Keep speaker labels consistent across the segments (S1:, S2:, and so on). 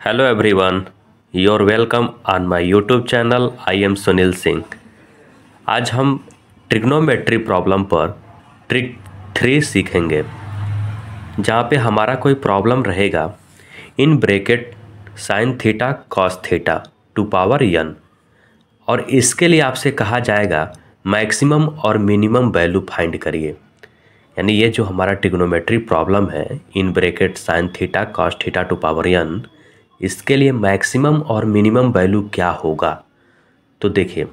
S1: Hello everyone, you're welcome on my YouTube channel. I am Sunil Singh. आज हम trigonometry problem पर trick 3 सीखेंगे, जहाँ पे हमारा कोई प्रॉब्लम रहेगा इन bracket sine theta cos theta to power n, और इसके लिए आपसे कहा जाएगा मैक्सिमम और मिनिमम वैल्यू फाइंड करिए। यानी ये जो हमारा ट्रिग्नोमेट्री प्रॉब्लम है in bracket sine theta cos theta to power n, इसके लिए मैक्सिमम और मिनिमम वैल्यू क्या होगा। तो देखिए,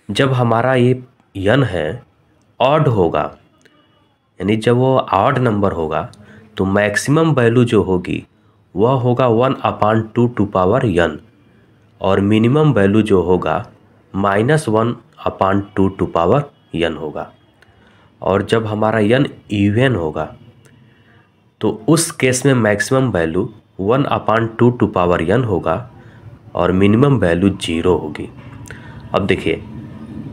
S1: जब हमारा ये n है ऑड होगा, यानी जब वो ऑड नंबर होगा तो मैक्सिमम वैल्यू जो होगी वह होगा 1/2 टू पावर n, और मिनिमम वैल्यू जो होगा -1/2 टू पावर n होगा। और जब हमारा n इवन होगा तो उस केस में maximum value 1/2 to power n होगा और मिनिमम वैल्यू 0 होगी। अब देखिए,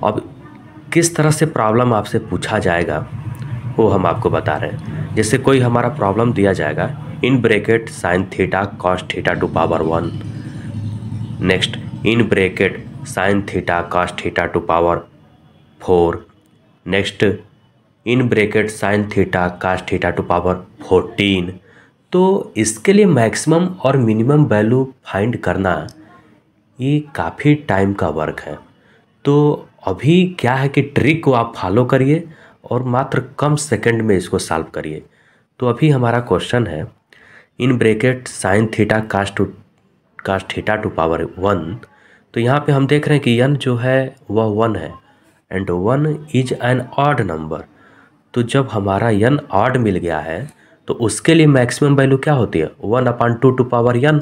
S1: अब किस तरह से प्रॉब्लम आपसे पूछा जाएगा वो हम आपको बता रहे हैं। जैसे कोई हमारा प्रॉब्लम दिया जाएगा इन bracket sine theta cos theta to power 1, next in bracket sine theta cos theta to power 4, next in bracket sine theta cos theta to power 14। तो इसके लिए मैक्सिमम और मिनिमम वैल्यू फाइंड करना ये काफ़ी टाइम का वर्क है। तो अभी क्या है कि ट्रिक को आप फॉलो करिए और मात्र कम सेकंड में इसको सॉल्व करिए। तो अभी हमारा क्वेश्चन है in bracket sine theta cos theta to power 1। तो यहाँ पे हम देख रहे हैं कि n जो है वह 1 है and 1 is an odd number. तो जब हमारा n ऑड मिल गया है तो उसके लिए मैक्सिमम वैल्यू क्या होती है 1/2 टू पावर n।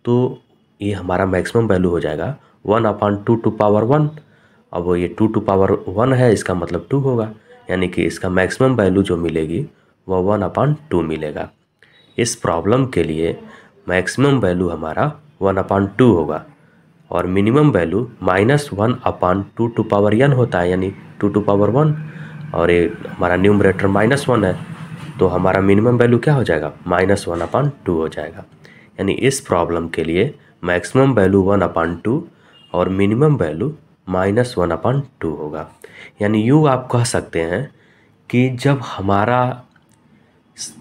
S1: तो ये हमारा मैक्सिमम वैल्यू हो जाएगा 1/2 टू पावर 1। अब वो ये 2 टू पावर 1 है, इसका मतलब 2 होगा, यानी कि इसका मैक्सिमम वैल्यू जो मिलेगी वह 1/2 मिलेगा। इस प्रॉब्लम के लिए मैक्सिमम वैल्यू हमारा 1/2 होगा और minimum value -1/2 to power n होता है, यानी 2 टू पावर 1, और ये हमारा न्यूमरेटर -1 है तो हमारा मिनिमम वैल्यू क्या हो जाएगा -1/2 हो जाएगा। यानी इस प्रॉब्लम के लिए मैक्सिमम वैल्यू 1/2 और मिनिमम वैल्यू -1/2 होगा। यानी यूँ आप कह सकते हैं कि जब हमारा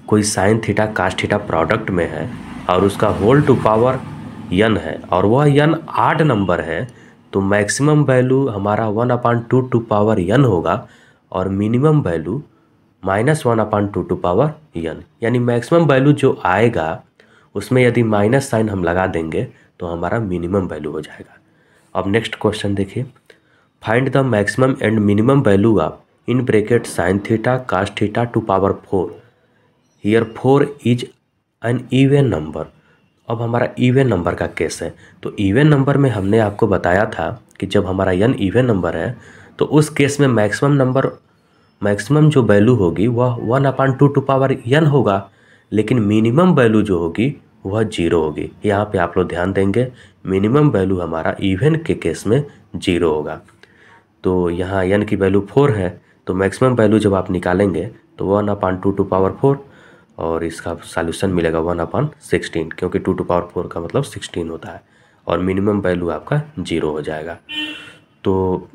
S1: कोई sine theta cos theta product में है और उसका होल टू पावर n है और वह n ऑड नंबर है, तो मैक्सिमम वैल्यू हमारा 1/2 टू पावर n होगा और minimum value -1/2 to power n। यानी मैक्सिमम वैल्यू जो आएगा उसमें यदि माइनस साइन हम लगा देंगे तो हमारा मिनिमम वैल्यू हो जाएगा। अब नेक्स्ट क्वेश्चन देखिए, find the maximum and minimum value of in bracket sine theta cos theta to power 4। Here 4 is an even number. अब हमारा इवन नंबर का केस है, तो इवन नंबर में हमने आपको बताया था कि जब हमारा n इवन नंबर है तो उस केस में मैक्सिमम जो वैल्यू होगी वह 1/2 टू पावर n होगा, लेकिन मिनिमम वैल्यू जो होगी वह 0 होगी। यहाँ पे आप लोग ध्यान देंगे, मिनिमम वैल्यू हमारा इवन के केस में 0 होगा। तो यहाँ n की वैल्यू 4 है, तो मैक्सिमम वैल्यू जब आप निकालेंगे तो 1/2 टू पावर 4, और इसका सॉल्यूशन मिलेगा 1/16, क्योंकि 2 टू पावर 4 का मतलब 16 होता है, और मिनिमम वैल्यू आपका 0 हो जाएगा। तो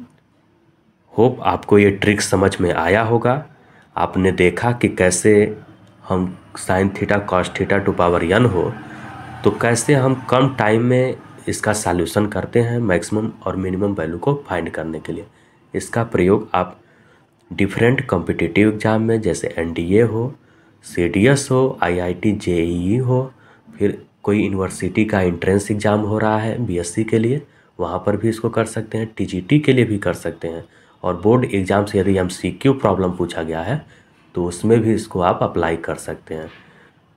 S1: होप आपको ये ट्रिक समझ में आया होगा। आपने देखा कि कैसे हम sine theta cos theta to power n हो तो कैसे हम कम टाइम में इसका सॉल्यूशन करते हैं मैक्सिमम और मिनिमम वैल्यू को फाइंड करने के लिए। इसका प्रयोग आप डिफरेंट कॉम्पिटिटिव एग्जाम में, जैसे NDA हो, CDS हो, IIT JEE हो, फिर कोई यूनिवर्सिटी का एंट्रेंस एग्ज़ाम हो रहा है BSc के लिए, वहाँ पर भी इसको कर सकते हैं, TGT के लिए भी कर सकते हैं, और बोर्ड एग्ज़ाम से यदि MCQ प्रॉब्लम पूछा गया है तो उसमें भी इसको आप अप्लाई कर सकते हैं।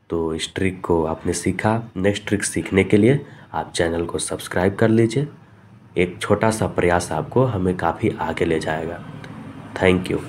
S1: तो इस ट्रिक को आपने सीखा। नेक्स्ट ट्रिक सीखने के लिए आप चैनल को सब्सक्राइब कर लीजिए। एक छोटा सा प्रयास आपको हमें काफ़ी आगे ले जाएगा। Thank you.